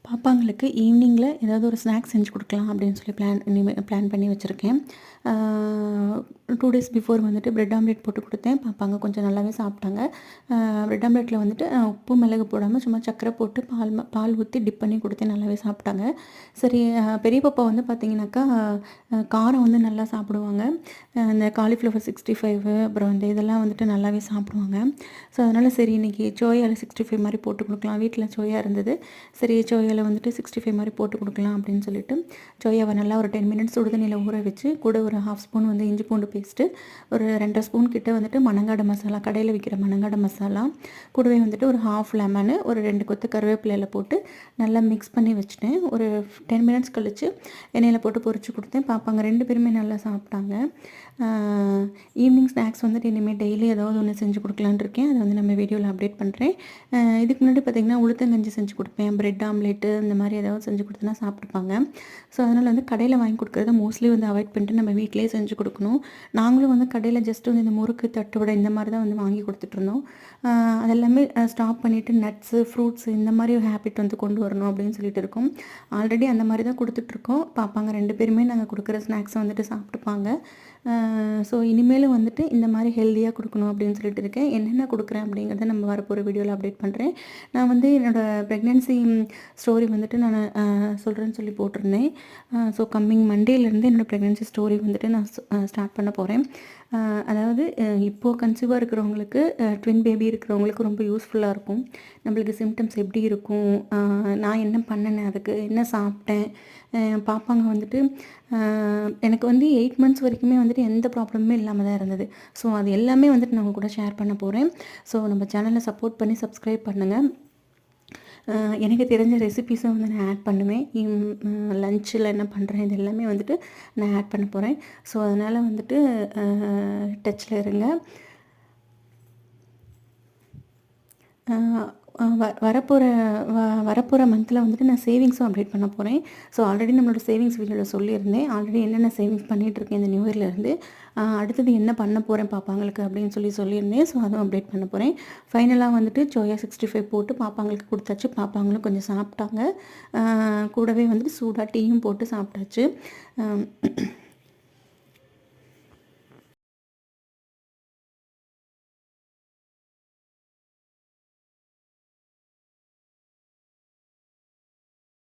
பாப்பாங்களுக்கு ஈவினிங்கில் ஏதாவது ஒரு ஸ்நாக்ஸ் செஞ்சு கொடுக்கலாம் அப்படின்னு சொல்லி பிளான் பண்ணி வச்சுருக்கேன். 2 டேஸ் பிஃபோர் வந்துட்டு பிரெட் ஆம்லேட் போட்டு கொடுத்தேன். பாப்பாங்க கொஞ்சம் நல்லாவே சாப்பிட்டாங்க. பிரெட் ஆம்லேட்டில் வந்துட்டு உப்பு மிளகு போடாமல் சும்மா சர்க்கரை போட்டு பால் ஊற்றி டிப் பண்ணி கொடுத்தேன். நல்லாவே சாப்பிட்டாங்க. சரி, பெரிய பாப்பா வந்து பார்த்திங்கனாக்கா காரம் வந்து நல்லா சாப்பிடுவாங்க. இந்த காலிஃப்ளவர் 65 அப்புறம் வந்து இதெல்லாம் வந்துட்டு நல்லாவே சாப்பிடுவாங்க. ஸோ அதனால் சரி இன்றைக்கி சோயாவில் 65 மாதிரி போட்டு கொடுக்கலாம். வீட்டில் சோயா இருந்தது. சரி சோயாவில் வந்துட்டு 65 மாதிரி போட்டு கொடுக்கலாம் அப்படின்னு சொல்லிட்டு சோயாவை நல்லா ஒரு 10 மினிட்ஸ் சுடுதண்ணியில் ஊற வச்சு கூட ஒரு 1/2 ஸ்பூன் வந்து இஞ்சி பூண்டு பேஸ்ட்டு, ஒரு 2 ஸ்பூன் கிட்ட வந்துட்டு மணங்காடு மசாலா, கடையில் விற்கிற மணங்காடு மசாலா, கூடவே வந்துட்டு ஒரு 1/2 லெமனு, ஒரு 2 கொத்து கருவேப்பிலையில் போட்டு நல்லா மிக்ஸ் பண்ணி வச்சுட்டேன். ஒரு 10 மினிட்ஸ் கழித்து எண்ணெயில் போட்டு பொரிச்சு கொடுத்தேன். பாப்பாங்க 2 பேருமே நல்லா சாப்பிட்டாங்க. ஈவினிங் ஸ்நாக்ஸ் வந்துட்டு இனிமேல் டெய்லி ஏதாவது ஒன்று செஞ்சு கொடுக்கலான்னு இருக்கேன். அதை வந்து நம்ம வீடியோவில் அப்டேட் பண்ணுறேன். இதுக்கு முன்னாடி பார்த்திங்கன்னா உளுத்தங்கஞ்சி செஞ்சு கொடுப்பேன், பிரெட் ஆம்லேட்டு இந்த மாதிரி ஏதாவது செஞ்சு கொடுத்தனா சாப்பிட்டுப்பாங்க. ஸோ அதனால் வந்து கடையில் வாங்கி கொடுக்குறத மோஸ்ட்லி வந்து அவாய்ட் பண்ணிட்டு நம்ம வீட்டிலேயே செஞ்சு கொடுக்கணும். நாங்களும் வந்து கடையில் ஜஸ்ட் வந்து இந்த முறுக்கு தட்டுவடை இந்த மாதிரி தான் வந்து வாங்கி கொடுத்துட்ருந்தோம். அதெல்லாமே ஸ்டாப் பண்ணிவிட்டு நட்ஸு, ஃப்ரூட்ஸு இந்த மாதிரி ஒரு ஹேபிட் வந்து கொண்டு வரணும் அப்படின்னு சொல்லிட்டு இருக்கோம். ஆல்ரெடி அந்த மாதிரி தான் கொடுத்துட்ருக்கோம். பாப்பாங்க 2 பேருமே நாங்கள் கொடுக்குற ஸ்நாக்ஸை வந்துட்டு சாப்பிட்டுப்பாங்க. ஸோ இனிமேலும் வந்துட்டு இந்த மாதிரி ஹெல்த்தியாக கொடுக்கணும் அப்படின்னு சொல்லிட்டு இருக்கேன். என்னென்ன கொடுக்குறேன் அப்படிங்கிறத நம்ம வரப்போகிற வீடியோவில் அப்டேட் பண்ணுறேன். நான் வந்து என்னோடய ப்ரெக்னென்சி ஸ்டோரி வந்துட்டு நான் சொல்கிறேன்னு சொல்லி போட்டிருந்தேன். ஸோ கம்மிங் மண்டேலேருந்து என்னோடய ப்ரெக்னென்சி ஸ்டோரி வந்துட்டு நான் ஸ்டார்ட் பண்ண போகிறேன். அதாவது இப்போது கன்சீவாக இருக்கிறவங்களுக்கு, ட்வின் பேபி இருக்கிறவங்களுக்கு ரொம்ப யூஸ்ஃபுல்லாக இருக்கும். நம்மளுக்கு சிம்டம்ஸ் எப்படி இருக்கும், நான் என்ன பண்ணினேன், அதுக்கு என்ன சாப்பிட்டேன், பாப்பாங்க வந்துட்டு எனக்கு வந்து 8 மந்த்ஸ் வரைக்குமே வந்துட்டு எந்த ப்ராப்ளமுமே இல்லாமல் தான் இருந்தது. ஸோ அது எல்லாமே வந்துட்டு நான் உங்கள் கூட ஷேர் பண்ண போகிறேன். ஸோ நம்ம சேனலை சப்போர்ட் பண்ணி சப்ஸ்கிரைப் பண்ணுங்கள். எனக்கு தெரிஞ்ச ரெசிபீஸும் வந்து நான் ஆட் பண்ணுவேன். லஞ்சில் என்ன பண்ணுறேன் இது எல்லாமே வந்துட்டு நான் ஆட் பண்ண போகிறேன். ஸோ அதனால் வந்துட்டு டச்சில் இருங்க. வரப்போகிற மந்தில் வந்துட்டு நான் சேவிங்ஸும் அப்டேட் பண்ண போகிறேன். ஸோ ஆல்ரெடி நம்மளோட சேவிங்ஸ் வீடியோவில் சொல்லியிருந்தேன். ஆல்ரெடி என்னென்ன சேவிங்ஸ் பண்ணிகிட்ருக்கேன் இந்த நியூ இயர்லேருந்து. அடுத்தது என்ன பண்ண போகிறேன் பாப்பாங்களுக்கு அப்படின்னு சொல்லியிருந்தேன். ஸோ அதுவும் அப்டேட் பண்ண போகிறேன். ஃபைனலாக வந்துட்டு சோயா 65 போட்டு பாப்பாங்களுக்கு கொடுத்தாச்சு. பாப்பாங்களும் கொஞ்சம் சாப்பிட்டாங்க. கூடவே வந்துட்டு சூடாக டீயும் போட்டு சாப்பிட்டாச்சு.